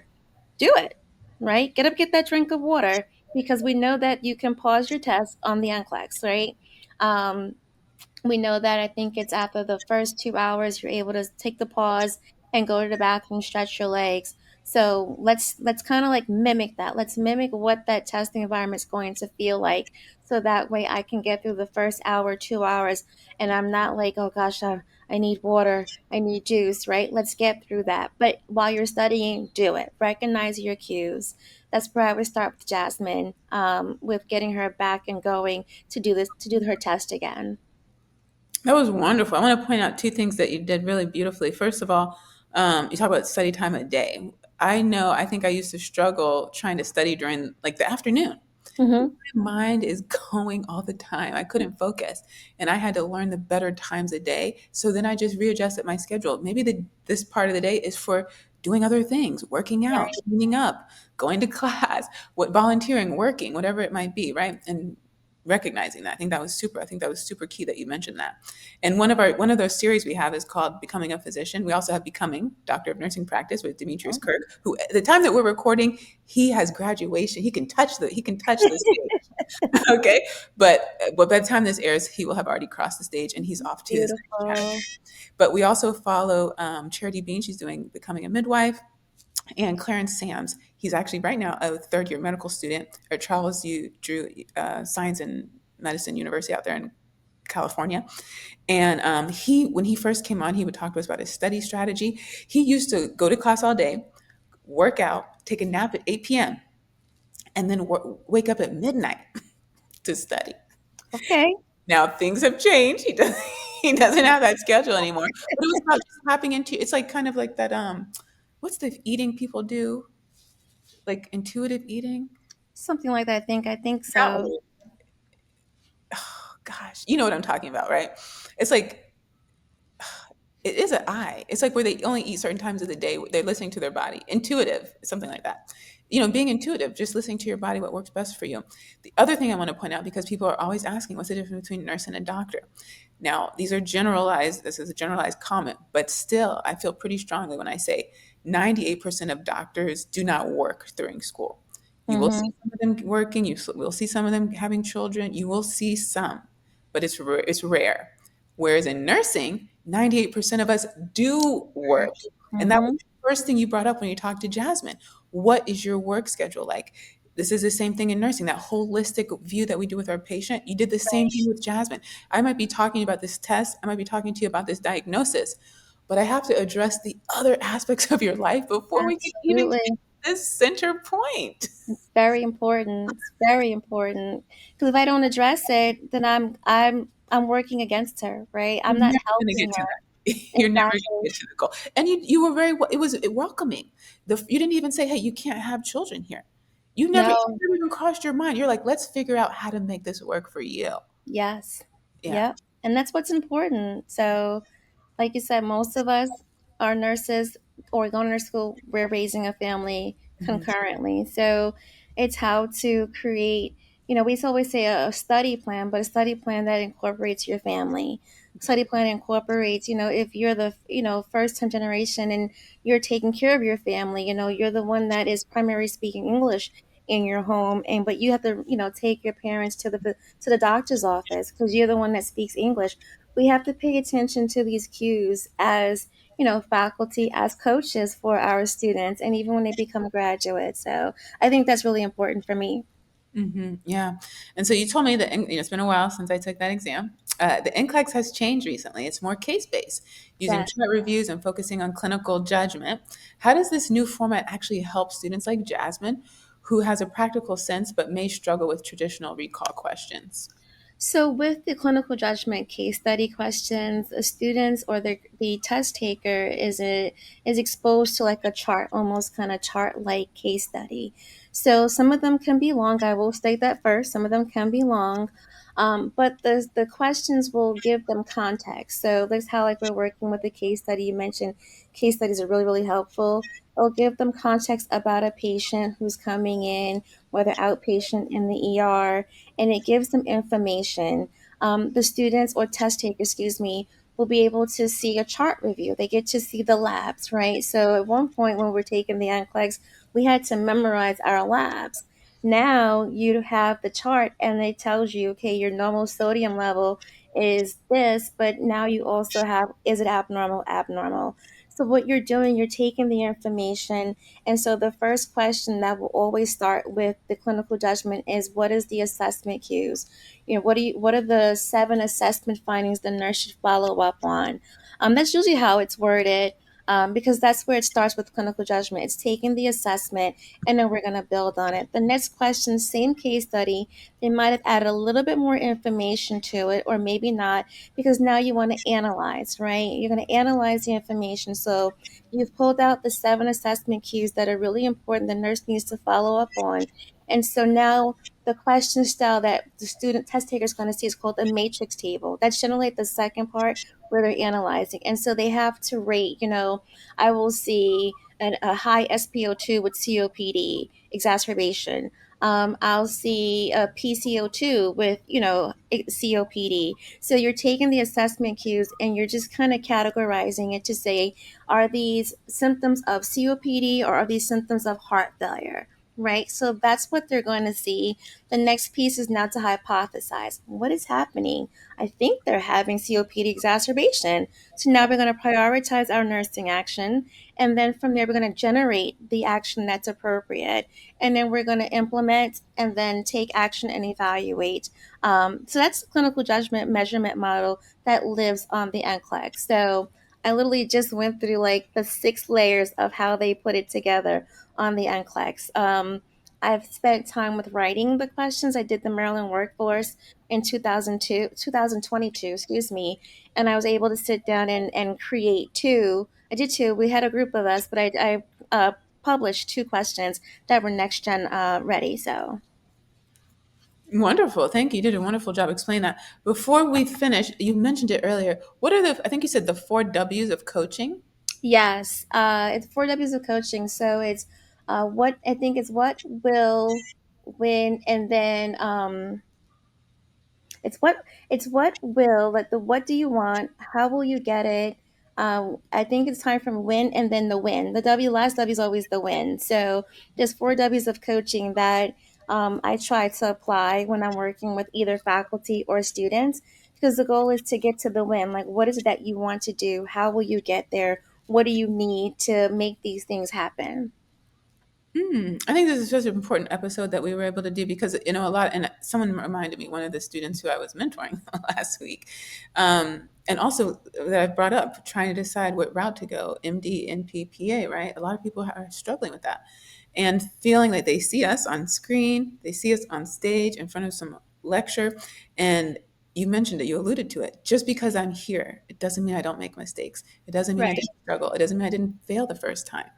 Do it, right? Get up, get that drink of water, because we know that you can pause your test on the NCLEX, right? Um, we know that I think it's after the first 2 hours, you're able to take the pause and go to the bathroom, stretch your legs. So let's kind of like mimic that. Let's mimic what that testing environment is going to feel like. So that way I can get through the first hour, 2 hours, and I'm not like, oh gosh, I need water, I need juice, right? Let's get through that. But while you're studying, do it. Recognize your cues. That's where I would start with Jasmine, with getting her back and going to do this, to do her test again. That was wonderful. I want to point out two things that you did really beautifully. First of all, you talk about study time a day. I know, I think I used to struggle trying to study during like the afternoon. Mm-hmm. My mind is going all the time. I couldn't focus. And I had to learn the better times a day. So then I just readjusted my schedule. Maybe this part of the day is for doing other things, working out, Right. cleaning up, going to class, what volunteering, working, whatever it might be, right? And recognizing that. I think that was super. I think that was super key that you mentioned that. And one of those series we have is called Becoming a Physician. We also have Becoming Doctor of Nursing Practice with Demetrius Oh, Kirk, who at the time that we're recording, he has graduation. He can touch the stage. Okay. But by the time this airs, he will have already crossed the stage and he's off to his next chapter. beautiful. But we also follow Charity Bean. She's doing Becoming a Midwife. And Clarence Sams, he's actually right now a third year medical student at Charles U. Drew Science and Medicine University out there in California. And when he first came on, he would talk to us about his study strategy. He used to go to class all day, work out, take a nap at 8 p.m., and then wake up at midnight to study. Okay. Now things have changed. He doesn't have that schedule anymore. But it was about just tapping into. It's like kind of like that. What's the eating people do? Like intuitive eating. Something like that. I think Not so. oh, gosh, you know what I'm talking about, right? It's like it is an eye. It's like where they only eat certain times of the day. They're listening to their body. Intuitive, something like that. Being intuitive, just listening to your body, what works best for you. The other thing I want to point out, because people are always asking, what's the difference between a nurse and a doctor? Now, these are generalized. This is a generalized comment, but still, I feel pretty strongly when I say 98% of doctors do not work during school. You will see Mm-hmm. some of them working. You will see some of them having children. You will see some, but it's rare. Whereas in nursing, 98% of us do work. And that was Mm-hmm. the first thing you brought up when you talked to Jasmine. What is your work schedule like? This is the same thing in nursing, that holistic view that we do with our patient. You did the same thing with Jasmine. I might be talking about this test, I might be talking to you about this diagnosis, but I have to address the other aspects of your life before we can even get Absolutely. to this center point. It's very important. It's very important. Because if I don't address it, then I'm working against her, right? You're I'm not never going to helping get to her. that. You're never going to Exactly. get to the goal. And you were it was welcoming. You didn't even say, hey, you can't have children here. It No. never even crossed your mind. You're like, let's figure out how to make this work for you. Yes. Yeah. Yep. And that's what's important. So, like you said, most of us are nurses or going to school, we're raising a family Mhm. concurrently. So it's how to create, we always say a study plan, but a study plan that incorporates your family. Study plan incorporates, if you're the, first time generation and you're taking care of your family, you're the one that is primary speaking English in your home, and but you have to, take your parents to the doctor's office because you're the one that speaks English. We have to pay attention to these cues as faculty, as coaches for our students, and even when they become graduates. So I think that's really important for me. Yeah. And so you told me that it's been a while since I took that exam. The NCLEX has changed recently. It's more case based, using Yes. chart reviews and focusing on clinical judgment. How does this new format actually help students like Jasmine, who has a practical sense but may struggle with traditional recall questions? So, with the clinical judgment case study questions, the students or the test taker is exposed to like a chart, almost kind of chart like case study. So, some of them can be long. I will state that first. Some of them can be long, but the questions will give them context. So, that's how like we're working with the case study. You mentioned case studies are really really helpful. It'll give them context about a patient who's coming in, whether outpatient in the ER, and it gives them information. The students or test takers, excuse me, will be able to see a chart review. They get to see the labs, right? So at one point when we're taking the NCLEX, we had to memorize our labs. Now you have the chart and it tells you, okay, your normal sodium level is this, but now you also have, is it abnormal, abnormal? So what you're doing, you're taking the information. And so the first question that will always start with the clinical judgment is, what is the assessment cues? What are the 7 assessment findings the nurse should follow up on? That's usually how it's worded. Because that's where it starts with clinical judgment. It's taking the assessment and then we're going to build on it. The next question, same case study, they might have added a little bit more information to it, or maybe not, because now you want to analyze, right? You're going to analyze the information. So you've pulled out the 7 assessment cues that are really important the nurse needs to follow up on. And so now the question style that the student test taker is going to see is called a matrix table. That's generally the second part where they're analyzing. And so they have to rate, I will see a high SpO2 with COPD exacerbation. I'll see a PCO2 with, COPD. So you're taking the assessment cues and you're just kind of categorizing it to say, are these symptoms of COPD or are these symptoms of heart failure? Right. So that's what they're going to see. The next piece is now to hypothesize what is happening. I think they're having COPD exacerbation. So now we're going to prioritize our nursing action. And then from there, we're going to generate the action that's appropriate. And then we're going to implement and then take action and evaluate. So that's the clinical judgment measurement model that lives on the NCLEX. So I literally just went through like the 6 layers of how they put it together on the NCLEX. I've spent time with writing the questions. I did the Maryland workforce in 2022, excuse me, and I was able to sit down and create 2. I did 2. We had a group of us, but I published 2 questions that were next gen ready. So Wonderful. Thank you. You did a wonderful job explaining that. Before we finish, you mentioned it earlier. What are I think you said the 4 W's of coaching? yes, it's 4 W's of coaching. So it's what I think is what will when, and then it's what will, like the what do you want, how will you get it. I think it's time from win and then the win. The last W is always the win. So there's 4 W's of coaching that I try to apply when I'm working with either faculty or students, because the goal is to get to the win. Like, what is it that you want to do? How will you get there? What do you need to make these things happen? I think this is such an important episode that we were able to do because, a lot, and someone reminded me, one of the students who I was mentoring last week, and also that I brought up trying to decide what route to go, MD, NP, PA, right? A lot of people are struggling with that and feeling like they see us on screen, they see us on stage in front of some lecture, and you mentioned it, you alluded to it. Just because I'm here, it doesn't mean I don't make mistakes. It doesn't mean I Right. didn't struggle. It doesn't mean I didn't fail the first time.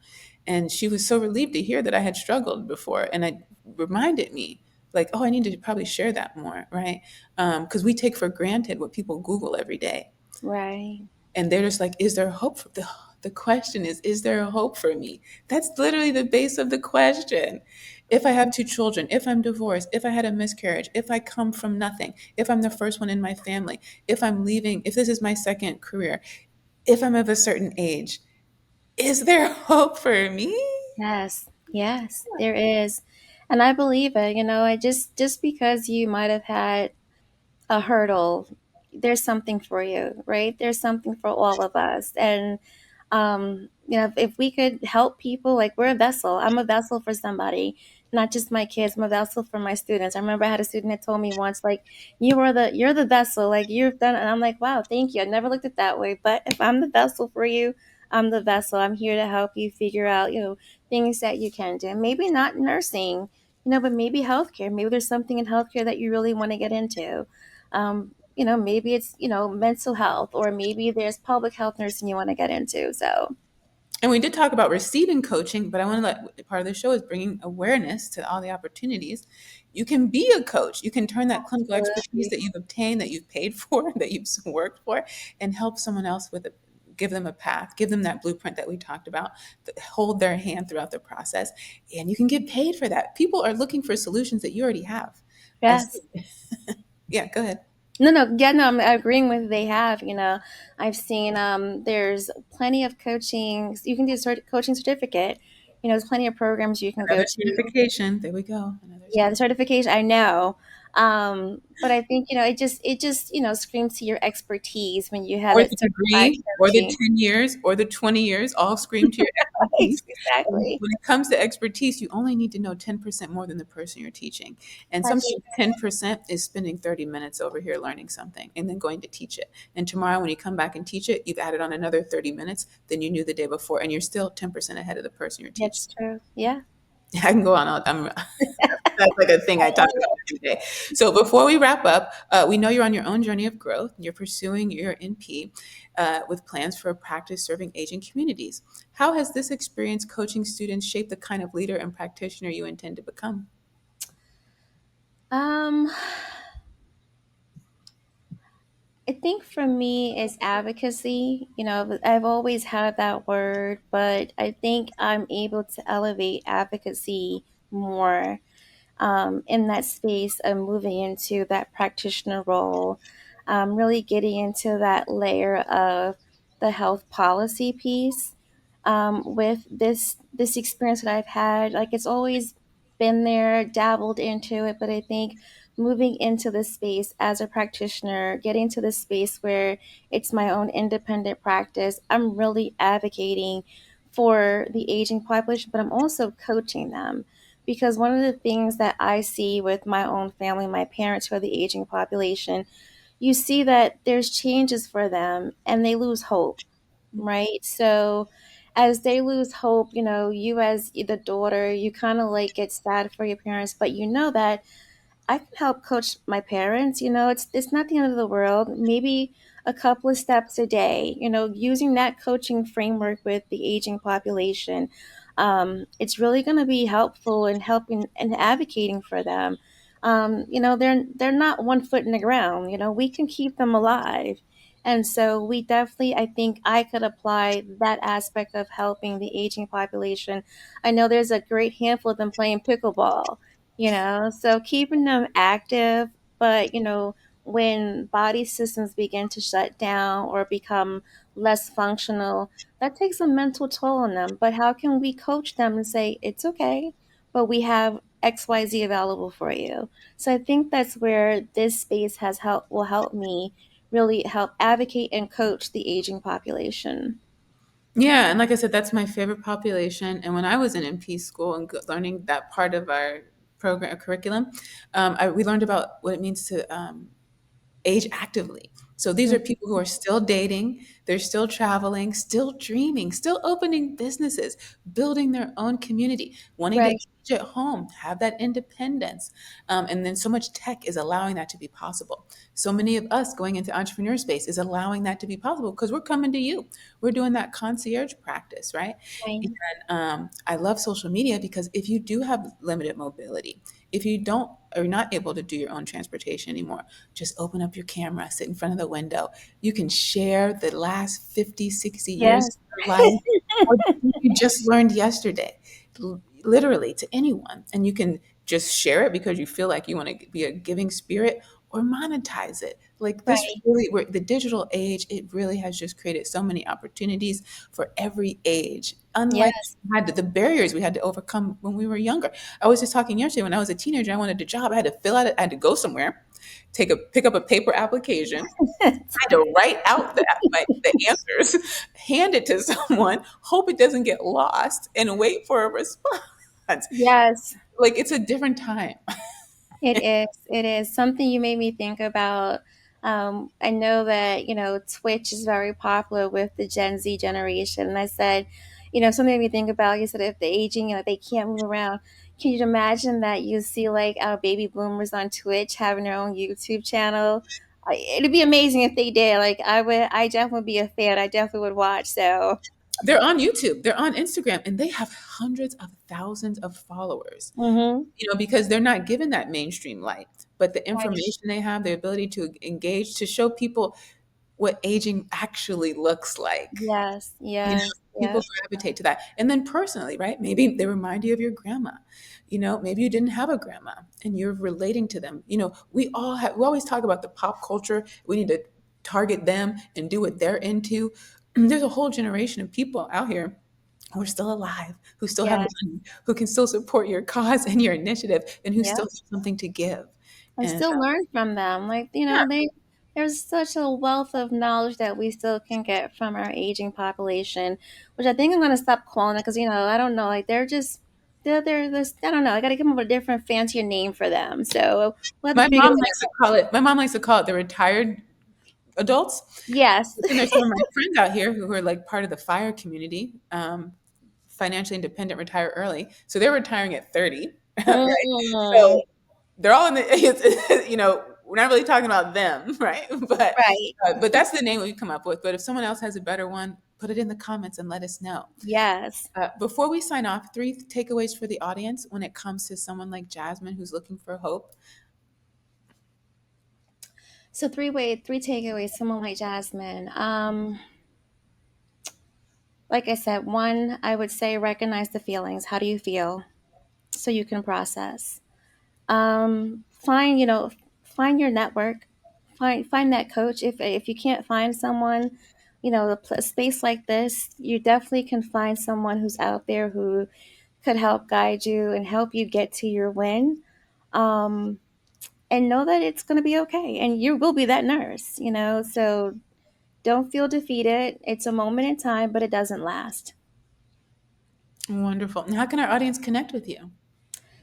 And she was so relieved to hear that I had struggled before. And it reminded me, like, oh, I need to probably share that more, right? Because we take for granted what people Google every day. Right. And they're just like, is there hope for the question is there a hope for me? That's literally the base of the question. If I have 2 children, if I'm divorced, if I had a miscarriage, if I come from nothing, if I'm the first one in my family, if I'm leaving, if this is my second career, if I'm of a certain age, is there hope for me? Yes, yes, there is. And I believe it. I just because you might have had a hurdle, there's something for you, right? There's something for all of us. And if we could help people, like, we're a vessel. I'm a vessel for somebody, not just my kids. I'm a vessel for my students. I remember I had a student that told me once, like, you're the vessel, like you've done, and I'm like, wow, thank you. I never looked at it that way. But if I'm the vessel for you, I'm the vessel. I'm here to help you figure out, things that you can do. Maybe not nursing, but maybe healthcare. Maybe there's something in healthcare that you really want to get into. Maybe it's, mental health, or maybe there's public health nursing you want to get into. So, And we did talk about receiving coaching, but I want to let part of the show is bringing awareness to all the opportunities. You can be a coach. You can turn that clinical expertise absolutely. that you've obtained, that you've paid for, that you've worked for, and help someone else with it. Give them a path, give them that blueprint that we talked about, hold their hand throughout the process, and you can get paid for that. People are looking for solutions that you already have. I've Yes. seen, yeah, go ahead. No, yeah, no, I'm agreeing with they have, I've seen there's plenty of coaching. You can do a coaching certificate. There's plenty of programs you can go Another to. certification. There we go. Another Yeah, the certification. certification, I know. But I think, it just screams to your expertise when you have Or that the certified degree, or the coaching. 10 years, or the 20 years, all scream to your expertise. And Exactly. when it comes to expertise, you only need to know 10% more than the person you're teaching. And That's sometimes 10% is spending 30 minutes over here learning something and then going to teach it. And tomorrow, when you come back and teach it, you've added on another 30 minutes than you knew the day before, and you're still 10% ahead of the person you're teaching. that's true. Yeah. I can go on. That's like a thing I talk about every day. So before we wrap up, we know you're on your own journey of growth. You're pursuing your NP with plans for practice serving aging communities. How has this experience coaching students shaped the kind of leader and practitioner you intend to become? Um, I think for me is advocacy. I've always had that word, but I think I'm able to elevate advocacy more in that space of moving into that practitioner role, really getting into that layer of the health policy piece. With this experience that I've had, like it's always been there, dabbled into it, but I think moving into this space as a practitioner, getting to this space where it's my own independent practice, I'm really advocating for the aging population, but I'm also coaching them because one of the things that I see with my own family, my parents who are the aging population, you see that there's changes for them and they lose hope, right? So as they lose hope, you as the daughter, you kind of like get sad for your parents, but you know that I can help coach my parents. It's not the end of the world. Maybe a couple of steps a day. Using that coaching framework with the aging population, it's really going to be helpful in helping and advocating for them. They're not one foot in the ground. We can keep them alive. And so we definitely, I think I could apply that aspect of helping the aging population. I know there's a great handful of them playing pickleball, so keeping them active, but when body systems begin to shut down or become less functional, that takes a mental toll on them. But how can we coach them and say it's okay, but we have XYZ available for you? So I think that's where this space will help me really help advocate and coach the aging population. Yeah, and like I said, that's my favorite population. And when I was in MP school and learning that part of our program curriculum, we learned about what it means to age actively. So these are people who are still dating, they're still traveling, still dreaming, still opening businesses, building their own community, wanting to Right. age at home, have that independence. And then so much tech is allowing that to be possible. So many of us going into entrepreneur space is allowing that to be possible because we're coming to you. We're doing that concierge practice, right? Right. And I love social media because if you do have limited mobility, if you don't are not able to do your own transportation anymore, just open up your camera, sit in front of the window. You can share the last 50, 60 years Yes. of your life or you just learned yesterday, literally to anyone. And you can just share it because you feel like you want to be a giving spirit or monetize it. Like this Right. really, the digital age, it really has just created so many opportunities for every age. Unlike Yes. the barriers we had to overcome when we were younger. I was just talking yesterday when I was a teenager, I wanted a job. I had to fill out it, I had to go somewhere, pick up a paper application, had to write out the answers, hand it to someone, hope it doesn't get lost, and wait for a response. Yes. Like it's a different time. It is. It is something you made me think about. I know that Twitch is very popular with the Gen Z generation, and I said, something made me think about. You said if the aging, they can't move around. Can you imagine that you see like our baby boomers on Twitch having their own YouTube channel? It'd be amazing if they did. Like I would. I definitely would be a fan. I definitely would watch. So. They're on YouTube, they're on Instagram, and they have hundreds of thousands of followers. Hmm. Because they're not given that mainstream light, but the Right. information they have, the ability to engage, to show people what aging actually looks like. Yes. You know, Yes. people Yes. gravitate to that. And then personally, right? Maybe they remind you of your grandma. Maybe you didn't have a grandma and you're relating to them. We always talk about the pop culture. We need to target them and do what they're into. There's a whole generation of people out here who are still alive, who still have Yes. money, who can still support your cause and your initiative, and who still Yep. have something to give. I And still learn from them. Like, you yeah, know, there's such a wealth of knowledge that we still can get from our aging population, which I think I'm going to stop calling it because, you know, I don't know. Like, they're this, I don't know. I got to come up with a different, fancier name for them. So we'll have to my figure mom that likes to out. call it. My mom likes to call it the retired adults. Yes. But then there's some of my friends out here who are like part of the FIRE community, financially independent, retire early. So they're retiring at 30, right? So Mm, they're all in the, we're not really talking about them, right? right. But that's the name we come up with. But if someone else has a better one, put it in the comments and let us know. Yes. Before we sign off, 3 takeaways for the audience when it comes to someone like Jasmine who's looking for hope. So three takeaways. Someone like Jasmine. Like I said, one, I would say recognize the feelings. How do you feel? So you can process. Find, you know, find your network. Find that coach. If you can't find someone, you know, a space like this, you definitely can find someone who's out there who could help guide you and help you get to your win. Um, and know that it's going to be okay, and you will be that nurse. You know, so don't feel defeated. It's a moment in time, but it doesn't last. Wonderful. And how can our audience connect with you?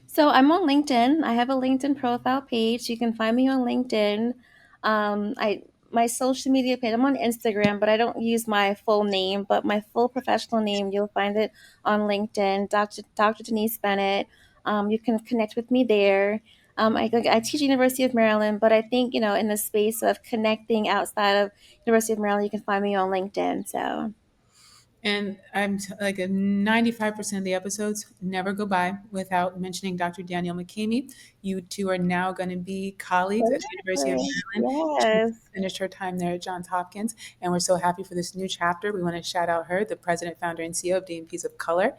So I'm on LinkedIn. I have a LinkedIn profile page. You can find me on LinkedIn. I my social media page. I'm on Instagram, but I don't use my full name. But my full professional name, you'll find it on LinkedIn. Dr. Denise Bennett. You can connect with me there. I teach University of Maryland, but I think, you know, in the space of connecting outside of University of Maryland, you can find me on LinkedIn. So And like a 95% of the episodes never go by without mentioning Dr. Danielle McCamey. You two are now going to be colleagues at the University of Maryland. She yes, finished her time there at Johns Hopkins, and we're so happy for this new chapter. We want to shout out her, the president, founder, and CEO of DMPs of Color.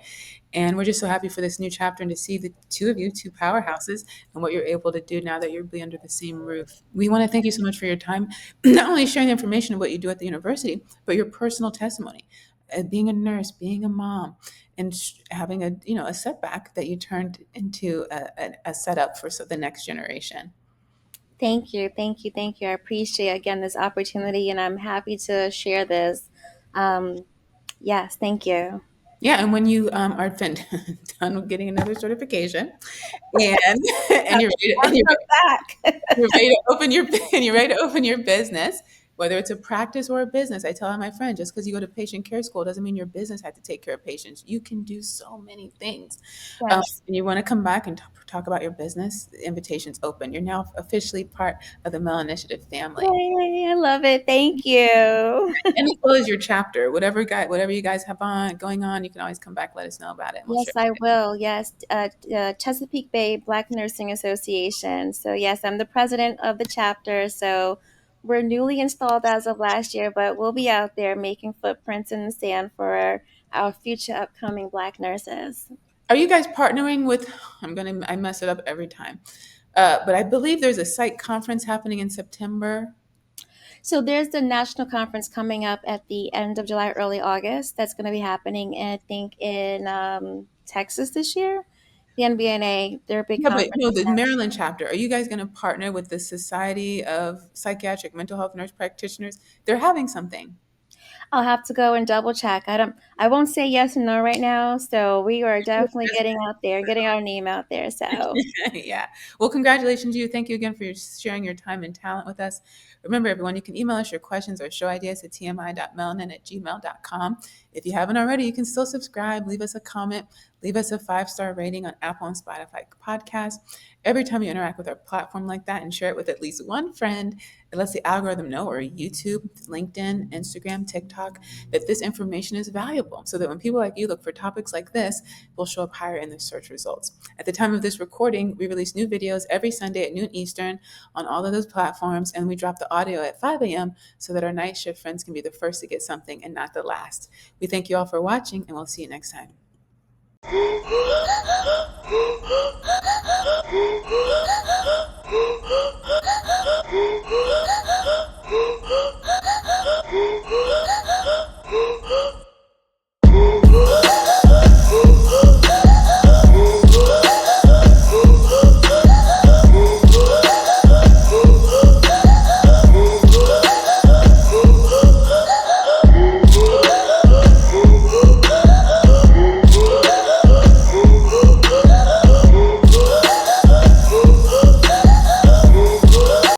And we're just so happy for this new chapter and to see the two of you, two powerhouses, and what you're able to do now that you're under the same roof. We want to thank you so much for your time, not only sharing the information of what you do at the university, but your personal testimony. Being a nurse, being a mom, and having a setback that you turned into a setup for the next generation. thank you, thank you, thank you. I appreciate again this opportunity, and I'm happy to share this. Um, yes, thank you. Yeah, and when you are done with getting another certification, and and Have you're to ready to, and work her back. you're ready to open your and you're ready to open your business, whether it's a practice or a business. I tell all my friends, just because you go to patient care school doesn't mean your business had to take care of patients. You can do so many things. Yes. And you want to come back and talk about your business, the invitation's open. You're now officially part of the Melanin Initiative family. Yay, I love it. Thank you. And as well as your chapter, whatever you guys have going on, you can always come back, let us know about it, and we'll share. Yes, I will. Yes, Chesapeake Bay Black Nursing Association. So, yes, I'm the president of the chapter. So, we're newly installed as of last year, but we'll be out there making footprints in the sand for our future upcoming Black nurses. Are you guys partnering with? I mess it up every time, but I believe there's a site conference happening in September. So, there's the national conference coming up at the end of July, early August. That's going to be happening, I think, in Texas this year. The NBNA, their big Yeah, but conference. no, the Maryland chapter. Are you guys going to partner with the Society of Psychiatric Mental Health Nurse Practitioners? They're having something. I'll have to go and double check. I won't say yes and no right now. So we are definitely getting out there, getting our name out there. So Yeah. Well, congratulations, you. Thank you again for sharing your time and talent with us. Remember, everyone, you can email us your questions or show ideas at tmi.melanin@gmail.com. If you haven't already, you can still subscribe, leave us a comment, leave us a 5-star rating on Apple and Spotify podcast. Every time you interact with our platform like that and share it with at least one friend, it lets the algorithm know, or YouTube, LinkedIn, Instagram, TikTok, that this information is valuable, so that when people like you look for topics like this, we'll show up higher in the search results. At the time of this recording, we release new videos every Sunday at noon Eastern on all of those platforms, and we drop the audio at 5 a.m. so that our night shift friends can be the first to get something and not the last. We thank you all for watching, and we'll see you next time.